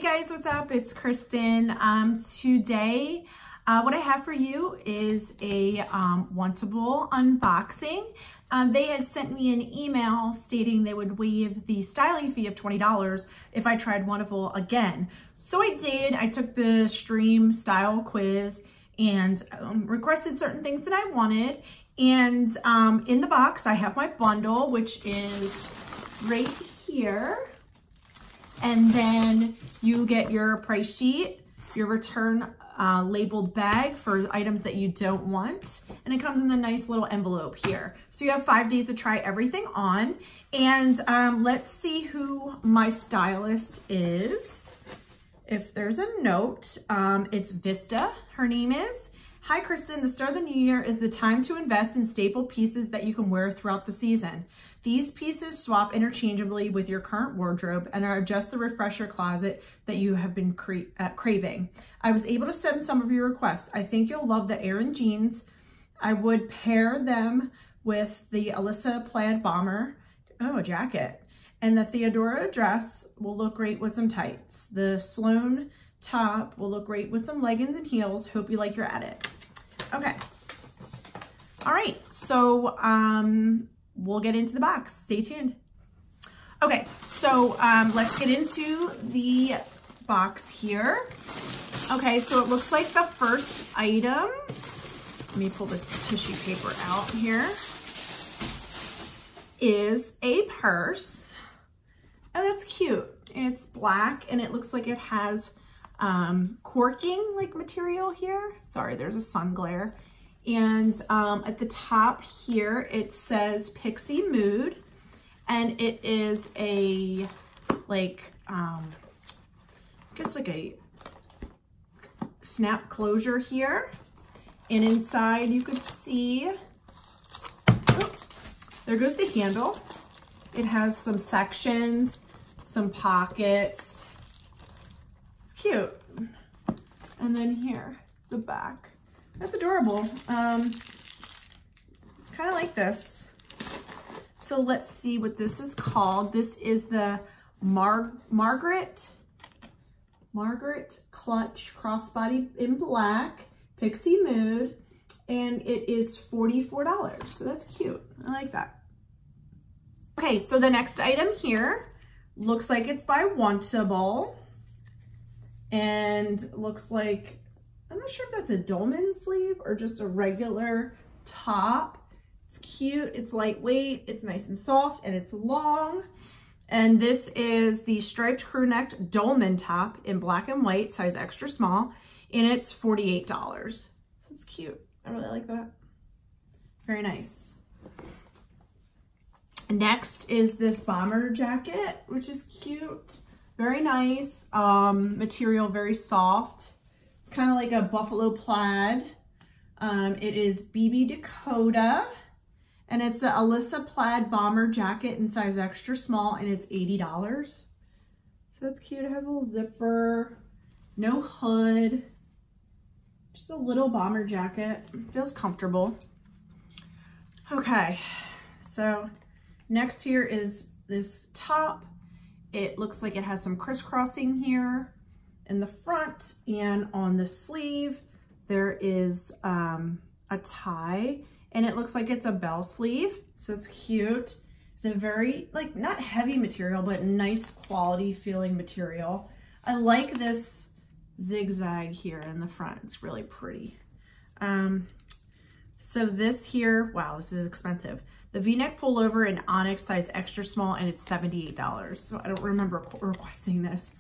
guys, what's up? It's Kristen. Today, what I have for you is a Wantable unboxing. They had sent me an email stating they would waive the styling fee of $20 if I tried Wantable again. So I did. I took the stream style quiz and requested certain things that I wanted. And in the box, I have my bundle, which is right here. And then you get your price sheet, your return labeled bag for items that you don't want. And it comes in the nice little envelope here. So you have 5 days to try everything on. And let's see who my stylist is. If there's a note, it's Vista, her name is. Hi, Kristen. The start of the new year is the time to invest in staple pieces that you can wear throughout the season. These pieces swap interchangeably with your current wardrobe and are just the refresher closet that you have been craving. I was able to send some of your requests. I think you'll love the Aran jeans. I would pair them with the Alyssa plaid bomber, a jacket, and the Theodora dress will look great with some tights. The Sloan top will look great with some leggings and heels. Hope you like your edit. Okay. All right. So, we'll get into the box. Stay tuned. Okay, so let's get into the box here. Okay, so it looks like the first item, let me pull this tissue paper out here, is a purse. Oh, that's cute. It's black and it looks like it has corking like material here. Sorry, there's a sun glare. And at the top here, it says Pixie Mood, and it is a, like, I guess like a snap closure here. And inside you could see, oh, there goes the handle. It has some sections, some pockets. It's cute. And then here, the back. That's adorable. Kind of like this. So let's see what this is called. This is the Margaret Clutch Crossbody in black, Pixie Mood, and it is $44. So that's cute. I like that. Okay, so the next item here looks like it's by Wantable, and looks like, I'm not sure if that's a dolman sleeve or just a regular top. It's cute, it's lightweight, it's nice and soft, and it's long. And this is the striped crew neck dolman top in black and white, size extra small, and it's $48. So it's cute. I really like that. Very nice. Next is this bomber jacket, which is cute. Very nice. Material, very soft. It's kind of like a buffalo plaid. It is BB Dakota, and it's the Alyssa plaid bomber jacket in size extra small, and it's $80. So that's cute. It has a little zipper, no hood, just a little bomber jacket. Feels comfortable. Okay, so next here is this top. It looks like it has some crisscrossing here in the front, and on the sleeve there is a tie, and it looks like it's a bell sleeve, so it's cute. It's a very, like, not heavy material, but nice quality feeling material. I like this zigzag here in the front. It's really pretty. So this here, wow, this is expensive. The V-neck pullover in onyx, size extra small, and it's $78. So I don't remember requesting this.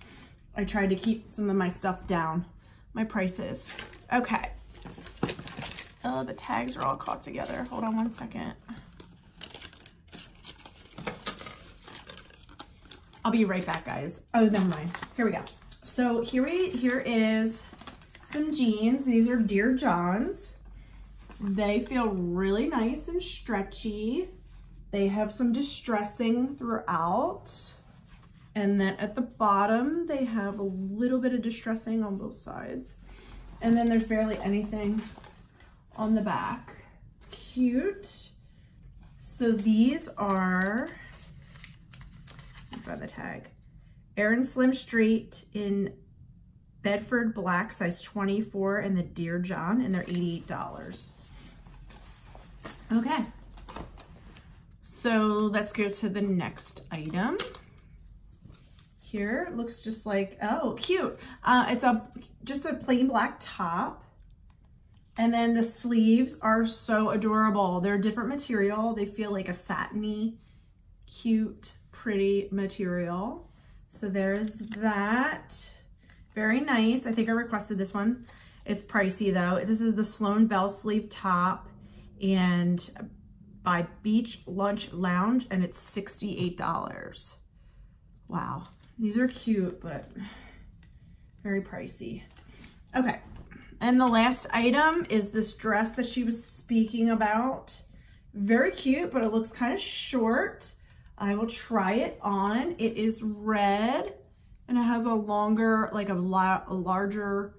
I tried to keep some of my stuff down, my prices. Okay. Oh, the tags are all caught together. Hold on one second. I'll be right back, guys. Oh, never mind. Here we go. So here is some jeans. These are Dear John's. They feel really nice and stretchy. They have some distressing throughout. And then at the bottom, they have a little bit of distressing on both sides. And then there's barely anything on the back. It's cute. So these are, let's find the tag. Air Slim Street in Bedford Black, size 24, and the Dear John, and they're $88. Okay. So let's go to the next item. Here, it looks just like, oh, cute. It's just a plain black top. And then the sleeves are so adorable. They're a different material. They feel like a satiny, cute, pretty material. So there's that. Very nice. I think I requested this one. It's pricey though. This is the Sloan Bell sleeve top and by Beach Lunch Lounge, and it's $68. Wow. These are cute, but very pricey. Okay. And the last item is this dress that she was speaking about. Very cute, but it looks kind of short. I will try it on. It is red and it has a longer, like a larger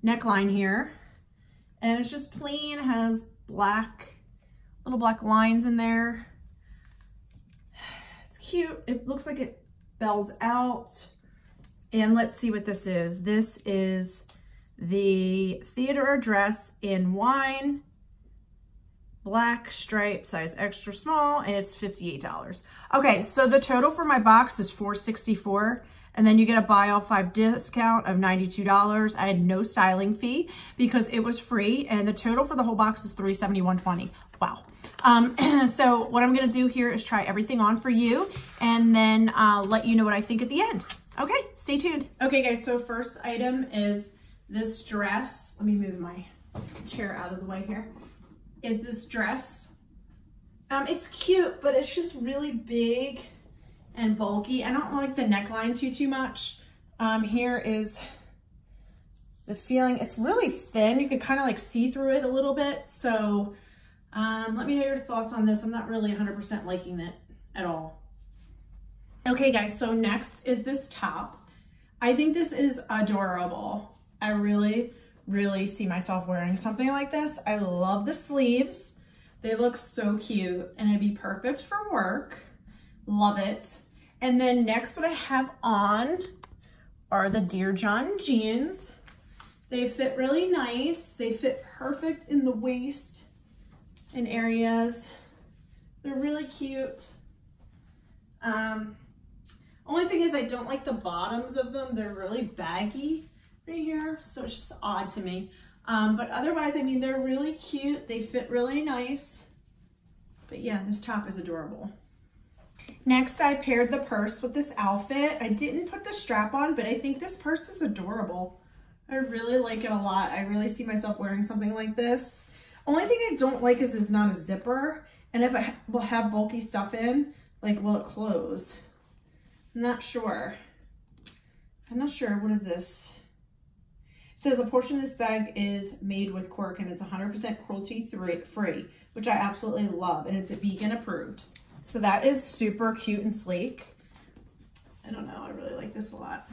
neckline here. And it's just plain, it has little black lines in there. It's cute. It looks like it bells out. And let's see what this is. This is the theater dress in wine, black stripe, size extra small, and it's $58. Okay, so the total for my box is $464, and then you get a buy all 5 discount of $92. I had no styling fee because it was free, and the total for the whole box is $371.20. Wow. So what I'm gonna do here is try everything on for you, and then let you know what I think at the end. Okay, stay tuned. Okay guys, so first item is this dress. Let me move my chair out of the way here. Is this dress. It's cute, but it's just really big and bulky. I don't like the neckline too much. Here is the feeling. It's really thin. You can kind of like see through it a little bit. So let me know your thoughts on this. I'm not really 100% liking it at all. Okay guys, so next is this top. I think this is adorable. I really see myself wearing something like this. I love the sleeves. They look so cute and it'd be perfect for work. Love it. And then next what I have on are the Dear John jeans. They fit really nice. They fit perfect in the waist and areas. They're really cute. Only thing is I don't like the bottoms of them. They're really baggy right here, so it's just odd to me. But otherwise, I mean, they're really cute. They fit really nice. But yeah, this top is adorable. Next, I paired the purse with this outfit. I didn't put the strap on, but I think this purse is adorable. I really like it a lot. I really see myself wearing something like this. Only thing I don't like is it's not a zipper. And if I will have bulky stuff in, like, will it close? I'm not sure. What is this? It says a portion of this bag is made with cork and it's 100% cruelty free, which I absolutely love, and it's a vegan approved. So that is super cute and sleek. I don't know, I really like this a lot.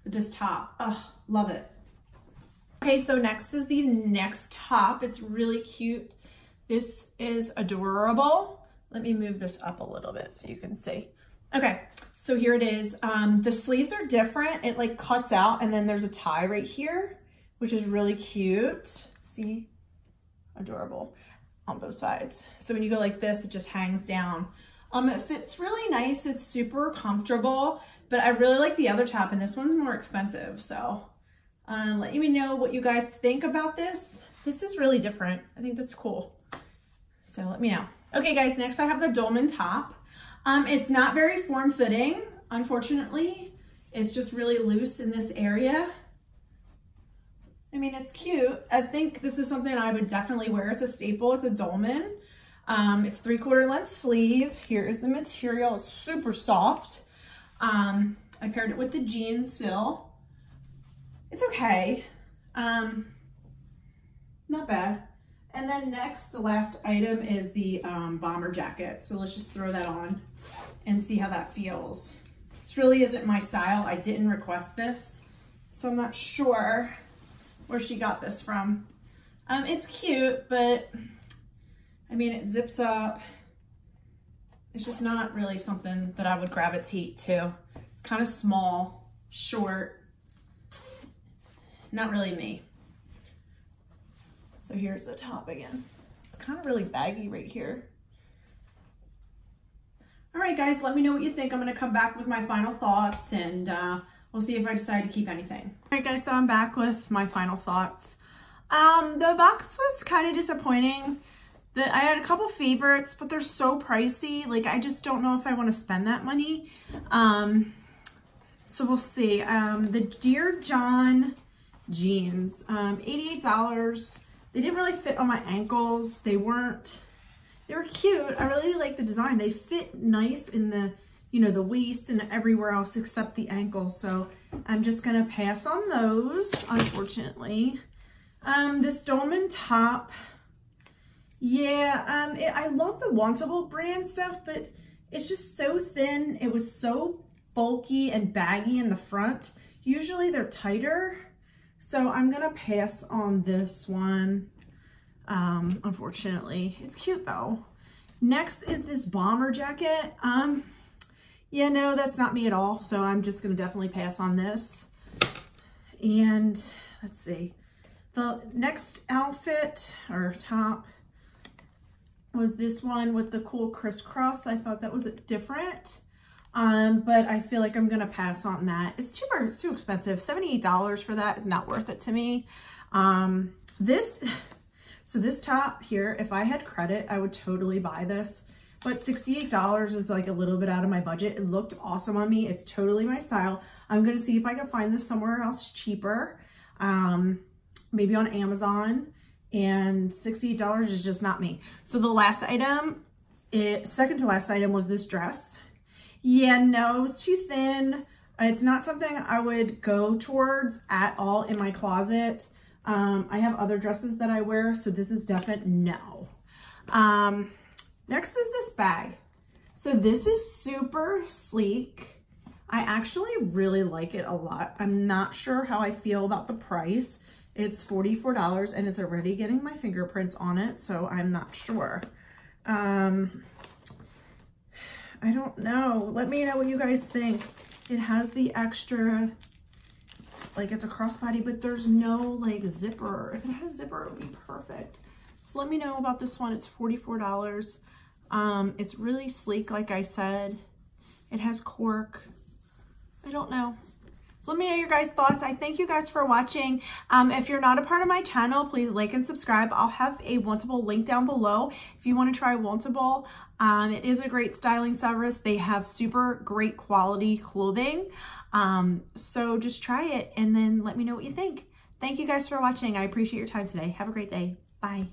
But this top, oh, love it. Okay, so next is the next top. It's really cute. This is adorable. Let me move this up a little bit so you can see. Okay, so here it is. The sleeves are different. It like cuts out and then there's a tie right here, which is really cute. See, adorable on both sides. So when you go like this, it just hangs down. It fits really nice. It's super comfortable, but I really like the other top and this one's more expensive. So let me know what you guys think about this. This is really different. I think that's cool. So let me know. Okay guys, next I have the dolman top. It's not very form-fitting, unfortunately. It's just really loose in this area. I mean, it's cute. I think this is something I would definitely wear. It's a staple. It's a dolman. It's 3/4 length sleeve. Here is the material. It's super soft. I paired it with the jeans still. It's okay. Not bad. And then next, the last item is the bomber jacket. So let's just throw that on and see how that feels. This really isn't my style. I didn't request this, so I'm not sure where she got this from. It's cute, but I mean, it zips up. It's just not really something that I would gravitate to. It's kind of small, short, not really me. So here's the top again. It's kind of really baggy right here. All right, guys, let me know what you think. I'm gonna come back with my final thoughts, and we'll see if I decide to keep anything. All right, guys, so I'm back with my final thoughts. The box was kind of disappointing. I had a couple favorites, but they're so pricey. Like, I just don't know if I want to spend that money. So we'll see. The Dear John jeans, $88. They didn't really fit on my ankles. They were cute. I really like the design. They fit nice in the, you know, the waist and everywhere else except the ankles. So I'm just gonna pass on those, unfortunately. This dolman top, yeah, I love the Wantable brand stuff, but it's just so thin. It was so bulky and baggy in the front. Usually they're tighter. So I'm gonna pass on this one, unfortunately. It's cute though. Next is this bomber jacket. Yeah, no, that's not me at all. So I'm just gonna definitely pass on this. And let's see. The next outfit or top was this one with the cool crisscross. I thought that was different. But I feel like I'm gonna pass on that. It's too expensive. $78 for that is not worth it to me. So this top here, if I had credit, I would totally buy this. But $68 is like a little bit out of my budget. It looked awesome on me. It's totally my style. I'm gonna see if I can find this somewhere else cheaper. Maybe on Amazon. And $68 is just not me. So the last item, second to last item was this dress. Yeah, no, it's too thin. It's not something I would go towards at all in my closet. I have other dresses that I wear, so this is definite no. Next is this bag. So this is super sleek. I actually really like it a lot. I'm not sure how I feel about the price. It's $44 and it's already getting my fingerprints on it, so I'm not sure. I don't know. Let me know what you guys think. It has the extra, like it's a crossbody, but there's no like zipper. If it had a zipper, it would be perfect. So let me know about this one. It's $44. It's really sleek, like I said. It has cork. I don't know. So let me know your guys' thoughts. I thank you guys for watching. If you're not a part of my channel, please like and subscribe. I'll have a Wantable link down below if you want to try Wantable. It is a great styling service. They have super great quality clothing. So just try it and then let me know what you think. Thank you guys for watching. I appreciate your time today. Have a great day. Bye.